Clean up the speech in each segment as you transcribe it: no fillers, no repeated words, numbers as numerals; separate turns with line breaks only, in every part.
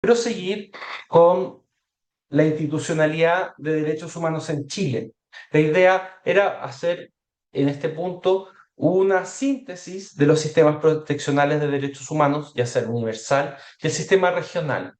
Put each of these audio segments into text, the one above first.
proseguir con la institucionalidad de derechos humanos en Chile. La idea era hacer en este punto una síntesis de los sistemas proteccionales de derechos humanos, ya sea el universal y el sistema regional.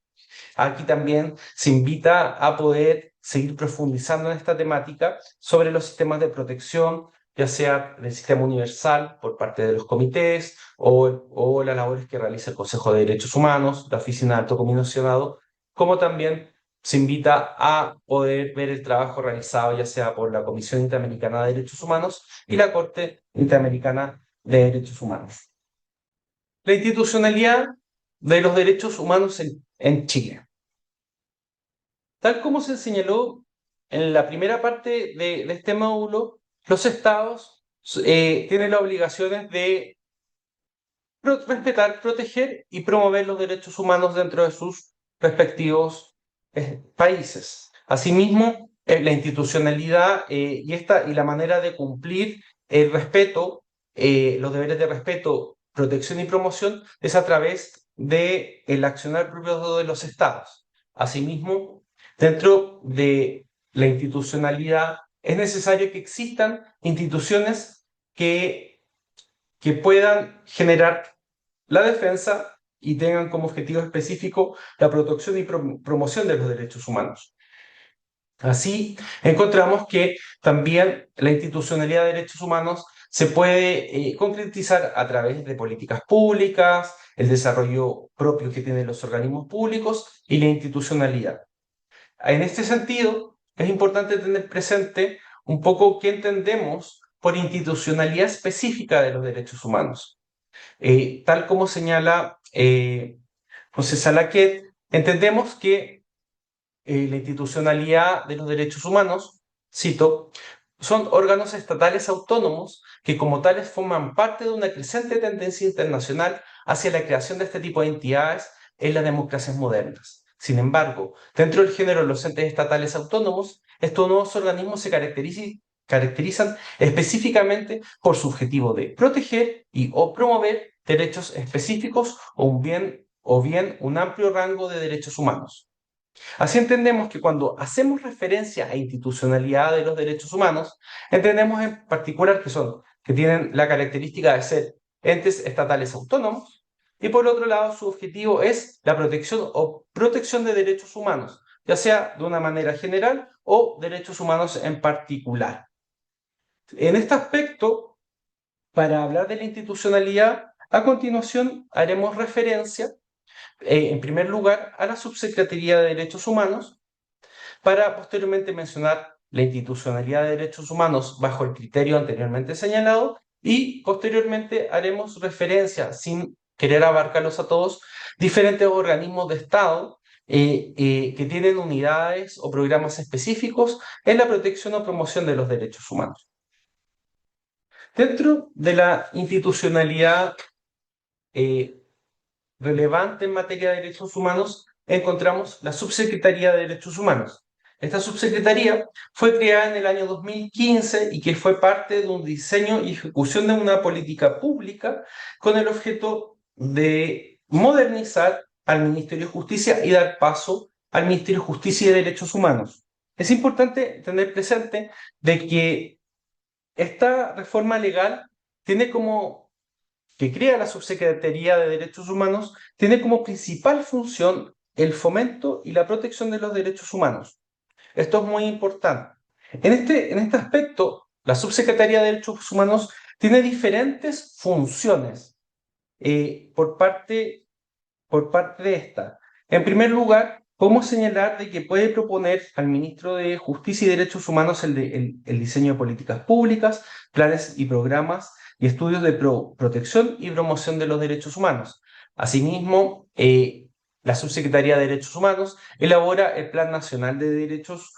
Aquí también se invita a poder seguir profundizando en esta temática sobre los sistemas de protección, ya sea del sistema universal por parte de los comités o las labores que realiza el Consejo de Derechos Humanos, la Oficina de Alto Comisionado, como también se invita a poder ver el trabajo realizado ya sea por la Comisión Interamericana de Derechos Humanos y la Corte Interamericana de Derechos Humanos. La institucionalidad de los derechos humanos en Chile. Tal como se señaló en la primera parte de este módulo, los estados tienen las obligaciones de respetar, proteger y promover los derechos humanos dentro de sus respectivos países. Asimismo, la institucionalidad y la manera de cumplir el respeto, los deberes de respeto, protección y promoción es a través del accionar propio de los estados. Asimismo, dentro de la institucionalidad es necesario que existan instituciones que puedan generar la defensa y tengan como objetivo específico la protección y promoción de los derechos humanos. Así, encontramos que también la institucionalidad de derechos humanos se puede concretizar a través de políticas públicas, el desarrollo propio que tienen los organismos públicos y la institucionalidad. En este sentido, es importante tener presente un poco qué entendemos por institucionalidad específica de los derechos humanos. Tal como señala José Salaquet, entendemos que la institucionalidad de los derechos humanos, cito, son órganos estatales autónomos que como tales forman parte de una creciente tendencia internacional hacia la creación de este tipo de entidades en las democracias modernas. Sin embargo, dentro del género de los entes estatales autónomos, estos nuevos organismos se caracterizan específicamente por su objetivo de proteger y o promover derechos específicos o bien un amplio rango de derechos humanos. Así entendemos que cuando hacemos referencia a institucionalidad de los derechos humanos, entendemos en particular que tienen la característica de ser entes estatales autónomos y por otro lado su objetivo es la protección de derechos humanos, ya sea de una manera general o derechos humanos en particular. En este aspecto, para hablar de la institucionalidad, a continuación haremos referencia, en primer lugar, a la Subsecretaría de Derechos Humanos, para posteriormente mencionar la institucionalidad de derechos humanos bajo el criterio anteriormente señalado y posteriormente haremos referencia, sin querer abarcarlos a todos, diferentes organismos de Estado que tienen unidades o programas específicos en la protección o promoción de los derechos humanos. Dentro de la institucionalidad relevante en materia de derechos humanos, encontramos la Subsecretaría de Derechos Humanos. Esta subsecretaría fue creada en el año 2015 y que fue parte de un diseño y ejecución de una política pública con el objeto de modernizar al Ministerio de Justicia y dar paso al Ministerio de Justicia y Derechos Humanos. Es importante tener presente de que esta reforma legal tiene como que crea la Subsecretaría de Derechos Humanos, tiene como principal función el fomento y la protección de los derechos humanos. Esto es muy importante. En este aspecto, la Subsecretaría de Derechos Humanos tiene diferentes funciones por parte de esta. En primer lugar, podemos señalar de que puede proponer al ministro de Justicia y Derechos Humanos el diseño de políticas públicas, planes y programas y estudios de protección y promoción de los derechos humanos. Asimismo, la Subsecretaría de Derechos Humanos elabora el Plan Nacional de Derechos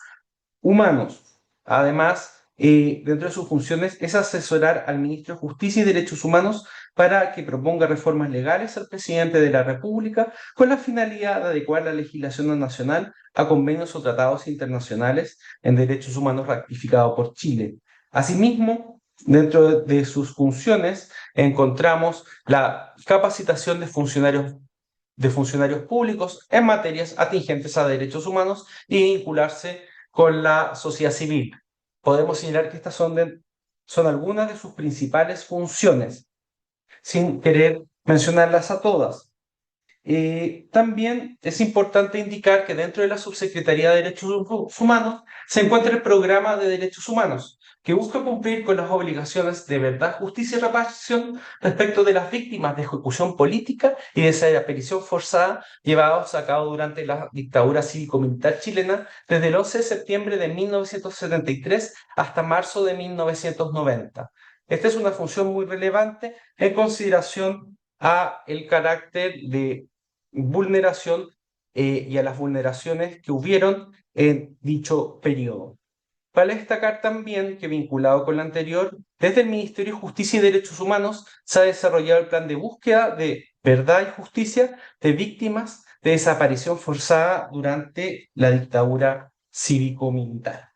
Humanos. Además, dentro de sus funciones es asesorar al ministro de Justicia y Derechos Humanos para que proponga reformas legales al presidente de la República con la finalidad de adecuar la legislación nacional a convenios o tratados internacionales en derechos humanos ratificados por Chile. Asimismo, dentro de sus funciones encontramos la capacitación de funcionarios de funcionarios públicos en materias atingentes a derechos humanos y vincularse con la sociedad civil. Podemos señalar que estas son algunas de sus principales funciones, sin querer mencionarlas a todas. También es importante indicar que dentro de la Subsecretaría de Derechos Humanos se encuentra el Programa de Derechos Humanos, que busca cumplir con las obligaciones de verdad, justicia y reparación respecto de las víctimas de ejecución política y desaparición forzada llevados a cabo durante la dictadura cívico-militar chilena desde el 11 de septiembre de 1973 hasta marzo de 1990. Esta es una función muy relevante en consideración a el carácter de vulneración y a las vulneraciones que hubieron en dicho periodo. Vale destacar también que, vinculado con lo anterior, desde el Ministerio de Justicia y Derechos Humanos se ha desarrollado el plan de búsqueda de verdad y justicia de víctimas de desaparición forzada durante la dictadura cívico-militar.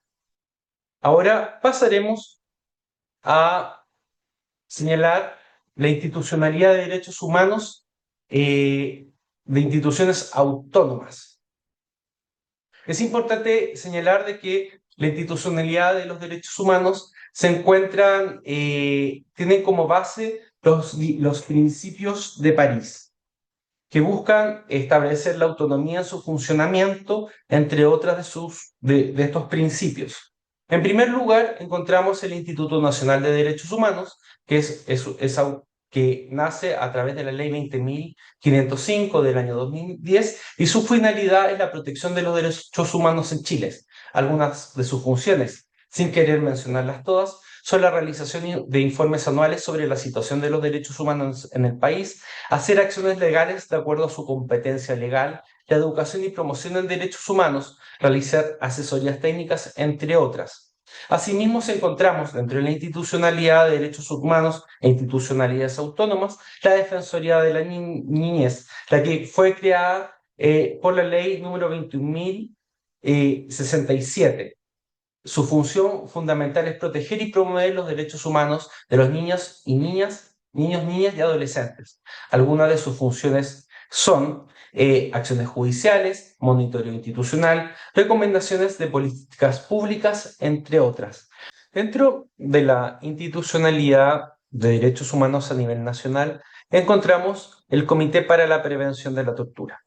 Ahora pasaremos a señalar la institucionalidad de derechos humanos de instituciones autónomas. Es importante señalar de que la institucionalidad de los derechos humanos se encuentran, tienen como base los principios de París, que buscan establecer la autonomía en su funcionamiento, entre otras de estos principios. En primer lugar, encontramos el Instituto Nacional de Derechos Humanos, que nace a través de la Ley 20.505 del año 2010, y su finalidad es la protección de los derechos humanos en Chile. Algunas de sus funciones, sin querer mencionarlas todas, son la realización de informes anuales sobre la situación de los derechos humanos en el país, hacer acciones legales de acuerdo a su competencia legal, la educación y promoción en derechos humanos, realizar asesorías técnicas, entre otras. Asimismo, encontramos dentro de la institucionalidad de derechos humanos e institucionalidades autónomas la Defensoría de la Niñez, la que fue creada por la ley número 21.067. Su función fundamental es proteger y promover los derechos humanos de los niños, niñas y adolescentes. Algunas de sus funciones son acciones judiciales, monitoreo institucional, recomendaciones de políticas públicas, entre otras. Dentro de la institucionalidad de derechos humanos a nivel nacional, encontramos el Comité para la Prevención de la Tortura.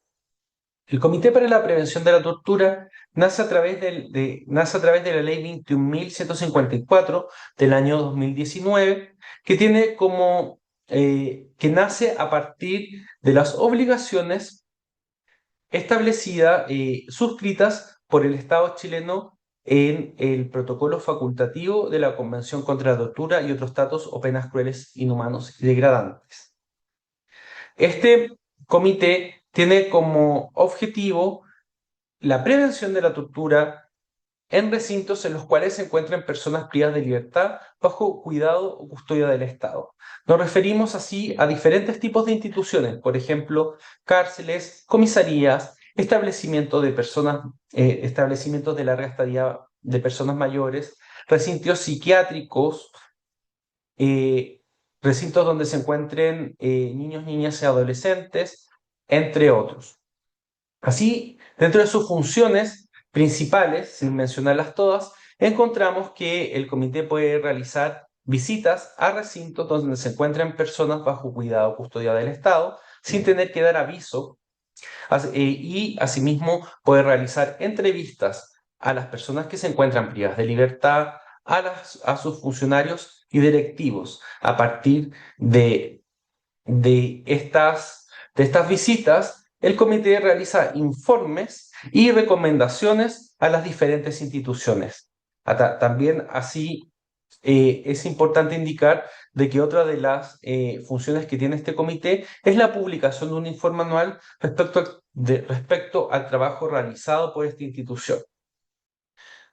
El Comité para la Prevención de la Tortura nace a través de la Ley 21.154 del año 2019, que que nace a partir de las obligaciones establecidas, suscritas por el Estado chileno en el protocolo facultativo de la Convención contra la Tortura y otros tratos o penas crueles, inhumanos y degradantes. Este comité tiene como objetivo la prevención de la tortura en recintos en los cuales se encuentran personas privadas de libertad bajo cuidado o custodia del Estado. Nos referimos así a diferentes tipos de instituciones, por ejemplo, cárceles, comisarías, establecimientos de larga estadía de personas mayores, recintos psiquiátricos, recintos donde se encuentren niños, niñas y adolescentes, entre otros. Así, dentro de sus funciones principales, sin mencionarlas todas, encontramos que el comité puede realizar visitas a recintos donde se encuentran personas bajo cuidado o custodia del Estado, sin tener que dar aviso, y asimismo puede realizar entrevistas a las personas que se encuentran privadas de libertad, a sus funcionarios y directivos. A partir de estas visitas, el comité realiza informes y recomendaciones a las diferentes instituciones. También así es importante indicar de que otra de las funciones que tiene este comité es la publicación de un informe anual respecto al trabajo realizado por esta institución.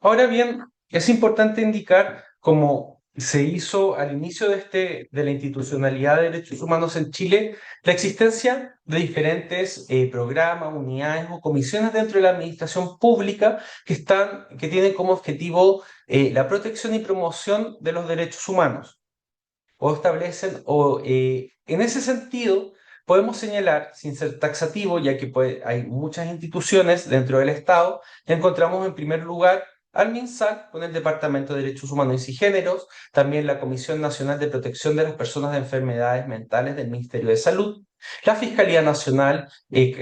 Ahora bien, es importante indicar, como se hizo al inicio de la institucionalidad de derechos humanos en Chile, la existencia de diferentes programas, unidades o comisiones dentro de la administración pública que tienen como objetivo la protección y promoción de los derechos humanos. En ese sentido, podemos señalar, sin ser taxativo, ya que hay muchas instituciones dentro del Estado, encontramos en primer lugar al MinSal con el Departamento de Derechos Humanos y Géneros, también la Comisión Nacional de Protección de las Personas de Enfermedades Mentales del Ministerio de Salud, la Fiscalía Nacional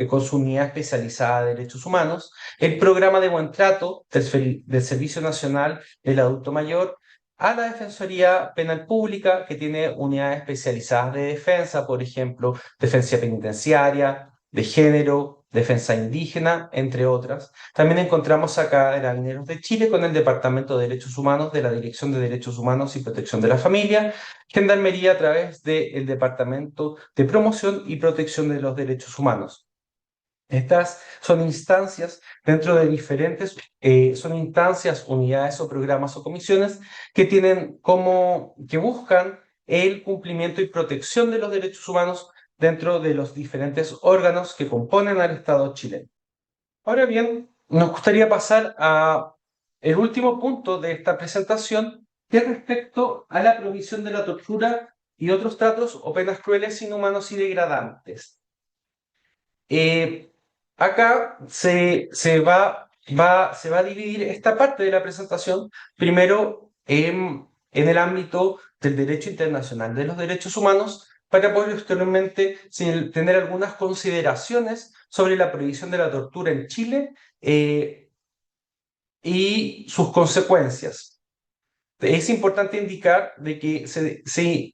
con su unidad especializada de derechos humanos, el Programa de Buen Trato del Servicio Nacional del Adulto Mayor, a la Defensoría Penal Pública, que tiene unidades especializadas de defensa, por ejemplo, defensa penitenciaria, de género, defensa indígena, entre otras. También encontramos acá a Carabineros de Chile con el Departamento de Derechos Humanos de la Dirección de Derechos Humanos y Protección de la Familia, Gendarmería a través del Departamento de Promoción y Protección de los Derechos Humanos. Estas son instancias dentro de diferentes, son instancias, unidades o programas o comisiones que que buscan el cumplimiento y protección de los derechos humanos dentro de los diferentes órganos que componen al Estado chileno. Ahora bien, nos gustaría pasar a el último punto de esta presentación, que es respecto a la prohibición de la tortura y otros tratos o penas crueles, inhumanos y degradantes. Acá se va a dividir esta parte de la presentación primero en el ámbito del derecho internacional de los derechos humanos para posteriormente tener algunas consideraciones sobre la prohibición de la tortura en Chile y sus consecuencias. Es importante indicar de que,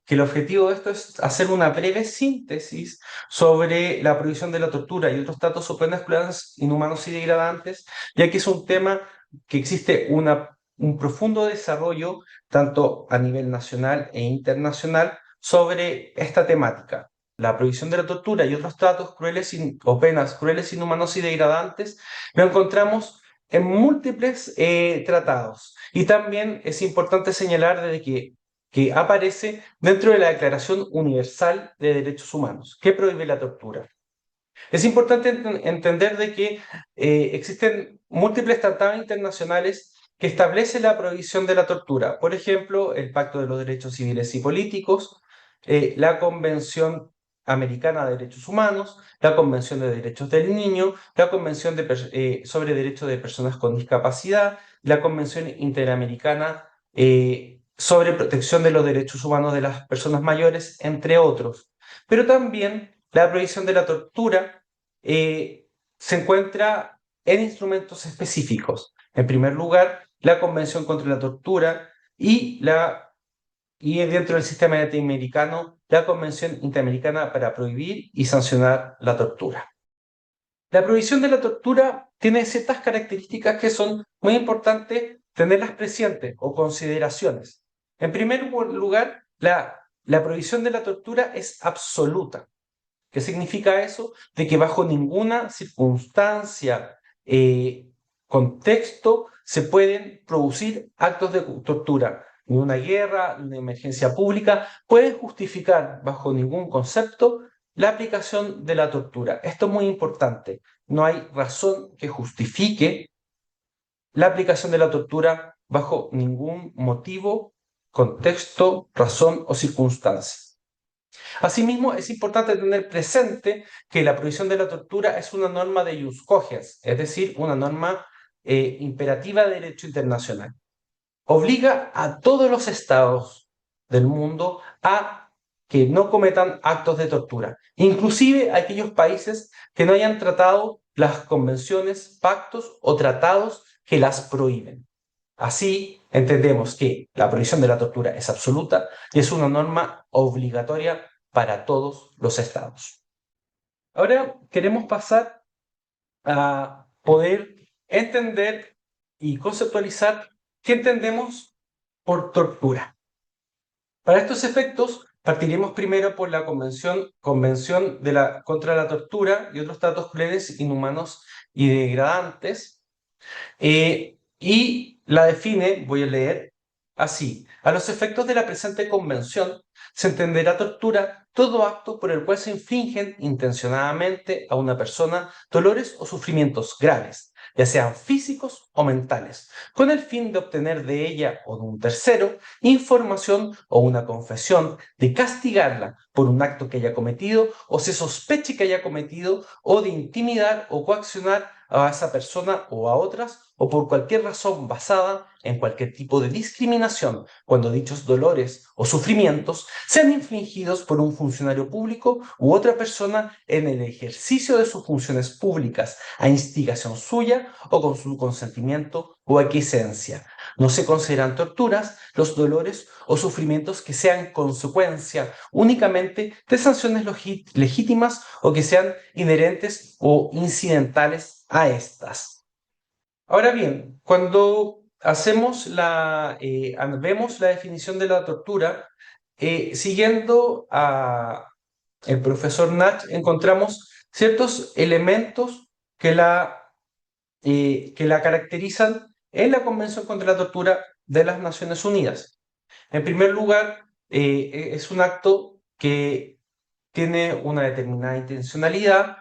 que el objetivo de esto es hacer una breve síntesis sobre la prohibición de la tortura y otros tratos o penas crueles, inhumanos y degradantes, ya que es un tema que existe un profundo desarrollo tanto a nivel nacional e internacional sobre esta temática. La prohibición de la tortura y otros tratos crueles o penas crueles, inhumanos y degradantes lo encontramos en múltiples tratados. Y también es importante señalar que aparece dentro de la Declaración Universal de Derechos Humanos, que prohíbe la tortura. Es importante entender de que existen múltiples tratados internacionales que establecen la prohibición de la tortura. Por ejemplo, el Pacto de los Derechos Civiles y Políticos, la Convención Americana de Derechos Humanos, la Convención de Derechos del Niño, la Convención sobre Derechos de Personas con Discapacidad, la Convención Interamericana sobre Protección de los Derechos Humanos de las Personas Mayores, entre otros. Pero también la prohibición de la tortura se encuentra en instrumentos específicos. En primer lugar, la Convención contra la Tortura y dentro del sistema latinoamericano, la Convención Interamericana para prohibir y sancionar la tortura. La prohibición de la tortura tiene ciertas características que son muy importantes tenerlas presentes o consideraciones. En primer lugar, la prohibición de la tortura es absoluta. ¿Qué significa eso? De que bajo ninguna circunstancia, contexto, se pueden producir actos de tortura. Ni una guerra, ni una emergencia pública pueden justificar bajo ningún concepto la aplicación de la tortura. Esto es muy importante. No hay razón que justifique la aplicación de la tortura bajo ningún motivo, contexto, razón o circunstancia. Asimismo, es importante tener presente que la prohibición de la tortura es una norma de ius cogens, es decir, una norma imperativa de derecho internacional. Obliga a todos los estados del mundo a que no cometan actos de tortura, inclusive aquellos países que no hayan tratado las convenciones, pactos o tratados que las prohíben. Así entendemos que la prohibición de la tortura es absoluta y es una norma obligatoria para todos los estados. Ahora queremos pasar a poder entender y conceptualizar qué entendemos por tortura. Para estos efectos, partiremos primero por la Convención contra la Tortura y otros tratos crueles, inhumanos y degradantes, y la define, voy a leer, así: a los efectos de la presente convención se entenderá tortura todo acto por el cual se infligen intencionadamente a una persona dolores o sufrimientos graves, ya sean físicos o mentales, con el fin de obtener de ella o de un tercero información o una confesión, de castigarla por un acto que haya cometido o se sospeche que haya cometido, o de intimidar o coaccionar a esa persona o a otras, o por cualquier razón basada en cualquier tipo de discriminación, cuando dichos dolores o sufrimientos sean infligidos por un funcionario público u otra persona en el ejercicio de sus funciones públicas, a instigación suya o con su consentimiento o aquiescencia. No se consideran torturas los dolores o sufrimientos que sean consecuencia únicamente de sanciones legítimas o que sean inherentes o incidentales a estas. Ahora bien, cuando vemos la definición de la tortura, siguiendo a el profesor Nach, encontramos ciertos elementos que la caracterizan en la Convención contra la Tortura de las Naciones Unidas. En primer lugar, es un acto que tiene una determinada intencionalidad,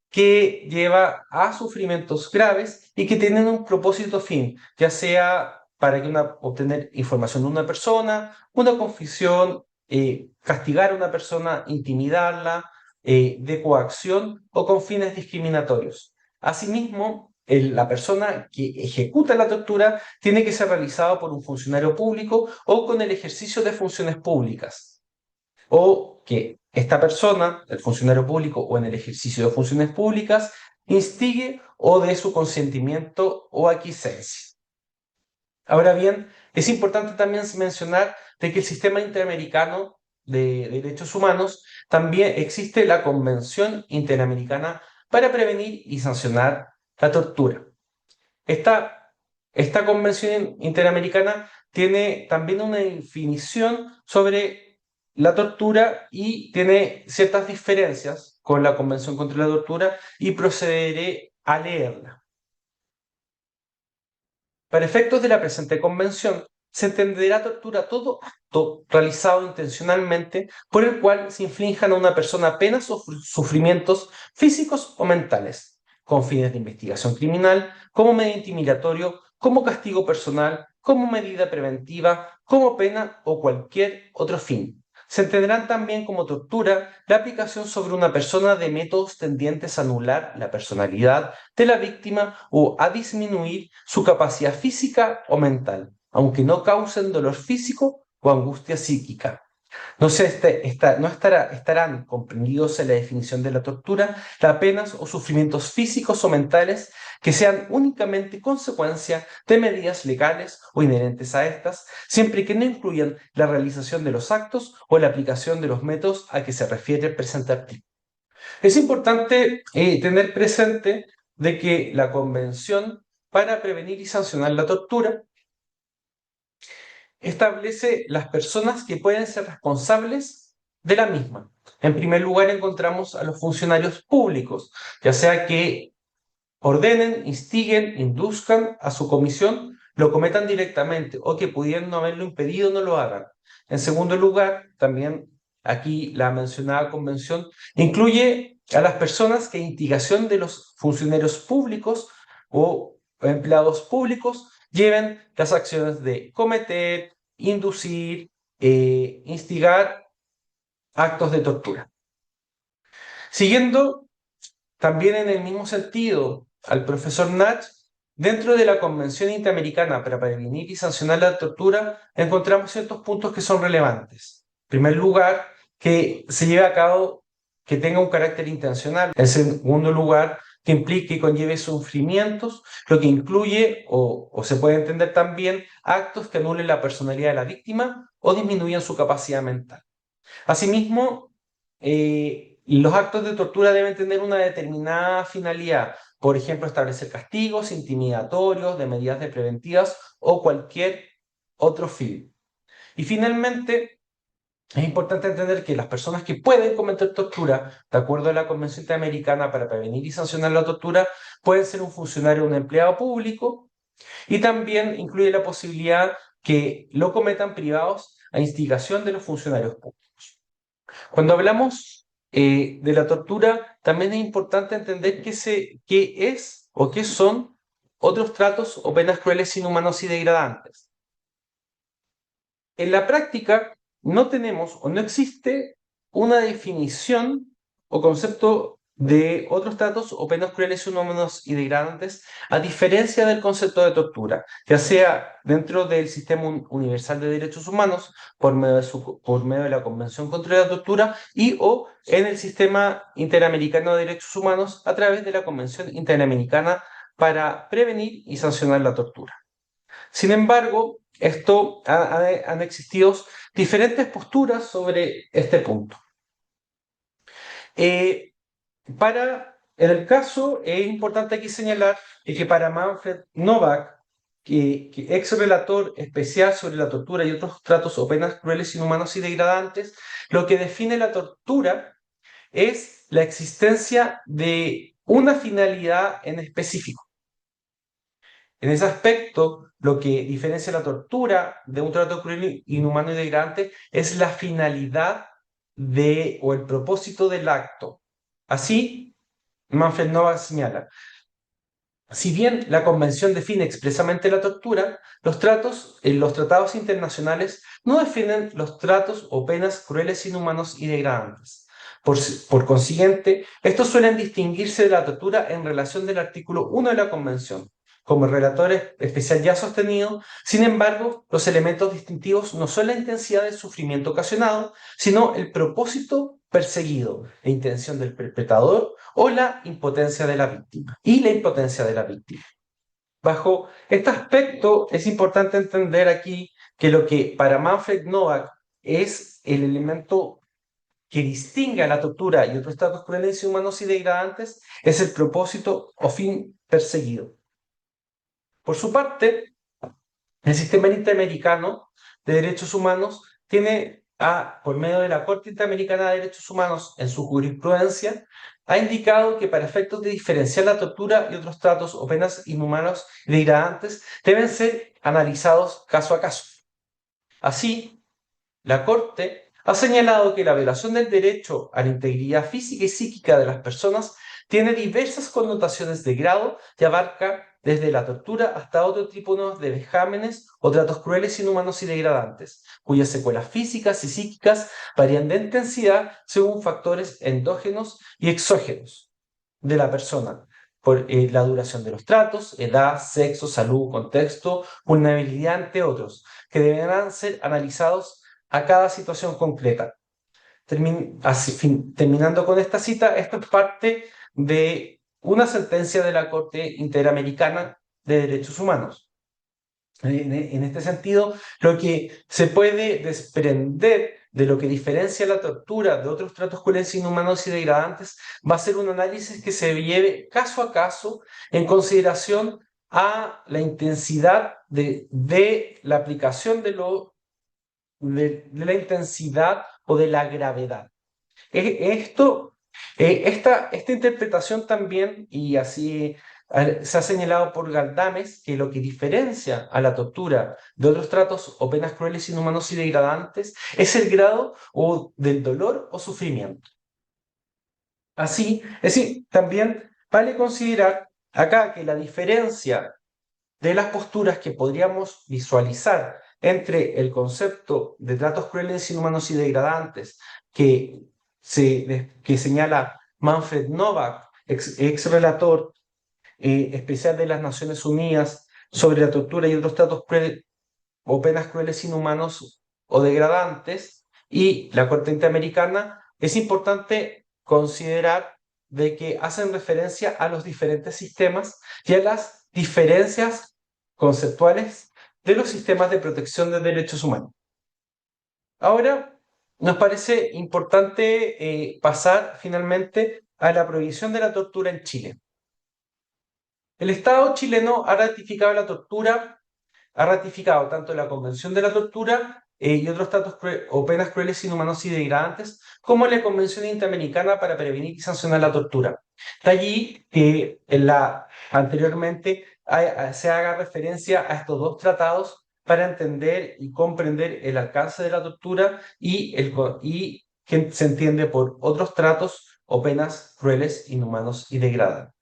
que lleva a sufrimientos graves y que tienen un propósito fin, ya sea para obtener información de una persona, una confesión, castigar a una persona, intimidarla, de coacción o con fines discriminatorios. Asimismo, la persona que ejecuta la tortura tiene que ser realizada por un funcionario público o con el ejercicio de funciones públicas, o que esta persona, el funcionario público o en el ejercicio de funciones públicas, instigue o dé su consentimiento o aquiescencia. Ahora bien, es importante también mencionar de que el sistema interamericano de derechos humanos también existe la Convención Interamericana para prevenir y sancionar la tortura. Esta, esta Convención Interamericana tiene también una definición sobre la tortura y tiene ciertas diferencias con la Convención contra la Tortura, y procederé a leerla. Para efectos de la presente convención, se entenderá tortura todo acto realizado intencionalmente por el cual se inflijan a una persona penas o sufrimientos físicos o mentales, con fines de investigación criminal, como medio intimidatorio, como castigo personal, como medida preventiva, como pena o cualquier otro fin. Se entenderán también como tortura la aplicación sobre una persona de métodos tendientes a anular la personalidad de la víctima o a disminuir su capacidad física o mental, aunque no causen dolor físico o angustia psíquica. No, estarán comprendidos en la definición de la tortura las penas o sufrimientos físicos o mentales que sean únicamente consecuencia de medidas legales o inherentes a estas, siempre que no incluyan la realización de los actos o la aplicación de los métodos a que se refiere el presente artículo. Es importante tener presente de que la Convención para prevenir y sancionar la tortura establece las personas que pueden ser responsables de la misma. En primer lugar, encontramos a los funcionarios públicos, ya sea que ordenen, instiguen, induzcan a su comisión, lo cometan directamente o que pudiendo haberlo impedido no lo hagan. En segundo lugar, también aquí la mencionada convención incluye a las personas que a instigación de los funcionarios públicos o empleados públicos lleven las acciones de cometer, inducir, instigar actos de tortura. Siguiendo también en el mismo sentido al profesor Nach, dentro de la Convención Interamericana para prevenir y sancionar la tortura, encontramos ciertos puntos que son relevantes. En primer lugar, que se lleve a cabo, que tenga un carácter intencional. En segundo lugar, que implique y conlleve sufrimientos, lo que incluye o se puede entender también actos que anulen la personalidad de la víctima o disminuyan su capacidad mental. Asimismo, los actos de tortura deben tener una determinada finalidad, por ejemplo, establecer castigos intimidatorios, de medidas de preventivas o cualquier otro fin. Y finalmente, es importante entender que las personas que pueden cometer tortura, de acuerdo a la Convención Interamericana para prevenir y sancionar la tortura, pueden ser un funcionario o un empleado público, y también incluye la posibilidad que lo cometan privados a instigación de los funcionarios públicos. Cuando hablamos de la tortura, también es importante entender qué es o qué son otros tratos o penas crueles, inhumanos y degradantes. En la práctica no tenemos o no existe una definición o concepto de otros tratos o penas crueles, inhumanos y degradantes, a diferencia del concepto de tortura, ya sea dentro del sistema universal de derechos humanos, por medio de la Convención contra la Tortura, y o en el sistema interamericano de derechos humanos a través de la Convención Interamericana para prevenir y sancionar la tortura. Sin embargo, han existido diferentes posturas sobre este punto. En el caso, es importante aquí señalar que para Manfred Novak, ex relator especial sobre la tortura y otros tratos o penas crueles, inhumanos y degradantes, lo que define la tortura es la existencia de una finalidad en específico. En ese aspecto, lo que diferencia la tortura de un trato cruel, inhumano y degradante es la finalidad o el propósito del acto. Así, Manfred Novak señala, si bien la Convención define expresamente la tortura, los tratados internacionales no definen los tratos o penas crueles, inhumanos y degradantes. Por consiguiente, estos suelen distinguirse de la tortura en relación del artículo 1 de la Convención. Como el relator especial ya ha sostenido, sin embargo, los elementos distintivos no son la intensidad del sufrimiento ocasionado, sino el propósito perseguido, la intención del perpetrador o la impotencia de la víctima. Bajo este aspecto, es importante entender aquí que lo que para Manfred Novak es el elemento que distingue a la tortura y otros tratos crueles, inhumanos y degradantes es el propósito o fin perseguido. Por su parte, el sistema interamericano de derechos humanos tiene, por medio de la Corte Interamericana de Derechos Humanos, en su jurisprudencia, ha indicado que para efectos de diferenciar la tortura y otros tratos o penas inhumanos y degradantes deben ser analizados caso a caso. Así, la Corte ha señalado que la violación del derecho a la integridad física y psíquica de las personas tiene diversas connotaciones de grado y abarca desde la tortura hasta otro tipo de vejámenes o tratos crueles, inhumanos y degradantes, cuyas secuelas físicas y psíquicas varían de intensidad según factores endógenos y exógenos de la persona, por la duración de los tratos, edad, sexo, salud, contexto, vulnerabilidad, entre otros, que deberán ser analizados a cada situación concreta. Terminando con esta cita, esto es parte de una sentencia de la Corte Interamericana de Derechos Humanos. En este sentido, lo que se puede desprender de lo que diferencia la tortura de otros tratos crueles, inhumanos y degradantes va a ser un análisis que se lleve caso a caso en consideración a la intensidad de la aplicación de la intensidad o de la gravedad. Esta interpretación también, y así se ha señalado por Galdames, que lo que diferencia a la tortura de otros tratos o penas crueles, inhumanos y degradantes es el grado del dolor o sufrimiento. Así, es decir, también vale considerar acá que la diferencia de las posturas que podríamos visualizar entre el concepto de tratos crueles, inhumanos y degradantes que señala Manfred Novak, ex relator especial de las Naciones Unidas sobre la tortura y otros tratos crueles o penas crueles, inhumanos o degradantes, y la Corte Interamericana, es importante considerar de que hacen referencia a los diferentes sistemas y a las diferencias conceptuales de los sistemas de protección de derechos humanos. Ahora, nos parece importante pasar finalmente a la prohibición de la tortura en Chile. El Estado chileno ha ratificado la tortura, ha ratificado tanto la Convención de la Tortura y otros tratos o penas crueles, inhumanos y degradantes, como la Convención Interamericana para prevenir y sancionar la tortura. De allí que anteriormente se haga referencia a estos dos tratados para entender y comprender el alcance de la tortura y que se entiende por otros tratos o penas crueles, inhumanos y degradantes.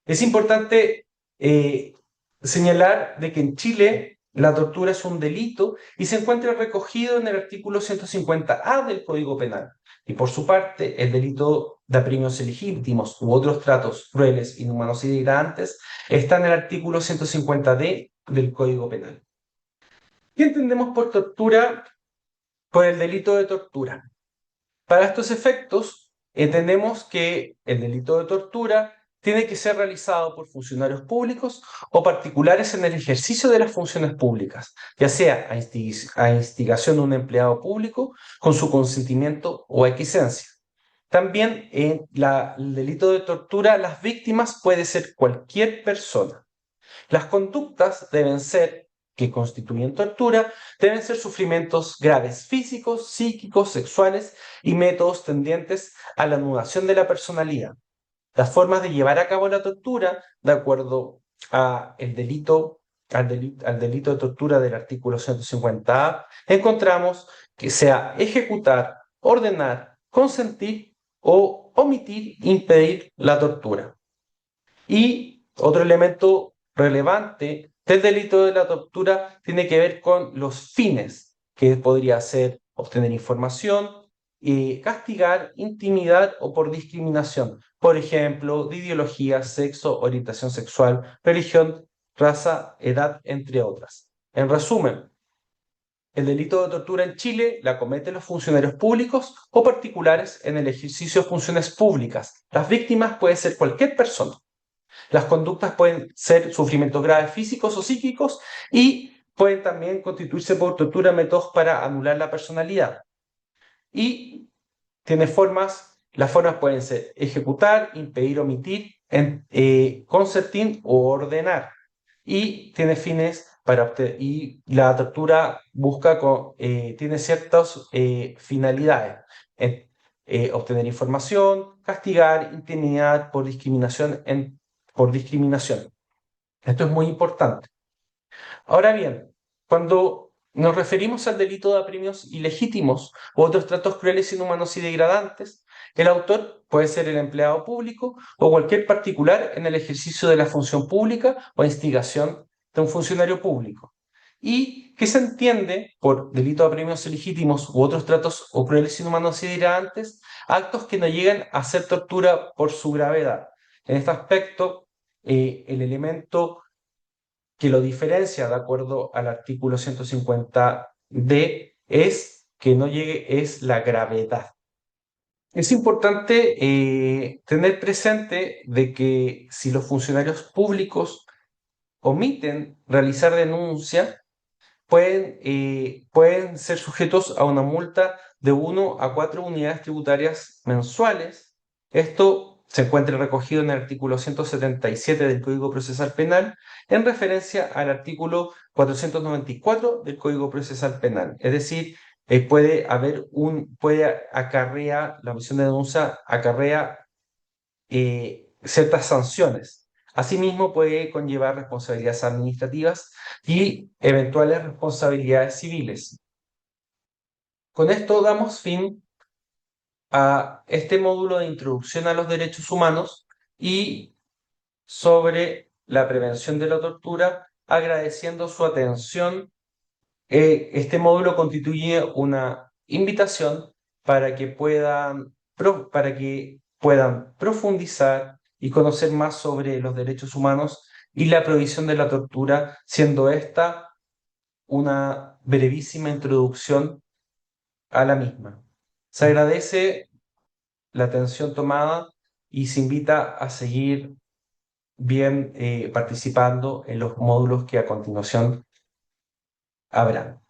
Es importante eh, señalar de que en Chile la tortura es un delito y se encuentra recogido en el artículo 150A del Código Penal. Y por su parte, el delito de apremios ilegítimos u otros tratos crueles, inhumanos y degradantes está en el artículo 150D del Código Penal. ¿Qué entendemos por tortura? Por el delito de tortura. Para estos efectos, entendemos que el delito de tortura tiene que ser realizado por funcionarios públicos o particulares en el ejercicio de las funciones públicas, ya sea a instigación de un empleado público con su consentimiento o aquiescencia. También en el delito de tortura, las víctimas puede ser cualquier persona. Las conductas que constituyen tortura, deben ser sufrimientos graves físicos, psíquicos, sexuales y métodos tendientes a la anudación de la personalidad. Las formas de llevar a cabo la tortura, de acuerdo al delito de tortura del artículo 150A, encontramos que sea ejecutar, ordenar, consentir o omitir, impedir la tortura. Y otro elemento relevante del delito de la tortura tiene que ver con los fines, que podría ser obtener información, castigar, intimidar o por discriminación. Por ejemplo, de ideología, sexo, orientación sexual, religión, raza, edad, entre otras. En resumen, el delito de tortura en Chile la cometen los funcionarios públicos o particulares en el ejercicio de funciones públicas. Las víctimas pueden ser cualquier persona. Las conductas pueden ser sufrimientos graves físicos o psíquicos y pueden también constituirse por tortura métodos para anular la personalidad. Y las formas pueden ser ejecutar, impedir, omitir, consentir o ordenar. Y tiene fines para obtener, y la tortura tiene ciertas finalidades. Obtener información, castigar, intimidar por discriminación. Esto es muy importante. Ahora bien, cuando nos referimos al delito de apremios ilegítimos u otros tratos crueles, inhumanos y degradantes, el autor puede ser el empleado público o cualquier particular en el ejercicio de la función pública o instigación de un funcionario público. ¿Y qué se entiende por delito de apremios ilegítimos u otros tratos o crueles, inhumanos y degradantes? Actos que no llegan a ser tortura por su gravedad. En este aspecto, el elemento que lo diferencia de acuerdo al artículo 150D es la gravedad. Es importante tener presente de que si los funcionarios públicos omiten realizar denuncia, pueden ser sujetos a una multa de 1 a 4 unidades tributarias mensuales. Esto se encuentra recogido en el artículo 177 del Código Procesal Penal en referencia al artículo 494 del Código Procesal Penal. Es decir, la omisión de denuncia acarrea ciertas sanciones. Asimismo, puede conllevar responsabilidades administrativas y eventuales responsabilidades civiles. Con esto damos fin a este módulo de introducción a los derechos humanos y sobre la prevención de la tortura, agradeciendo su atención. Este módulo constituye una invitación para que puedan profundizar y conocer más sobre los derechos humanos y la prohibición de la tortura, siendo esta una brevísima introducción a la misma. Se agradece la atención tomada y se invita a seguir participando en los módulos que a continuación habrá.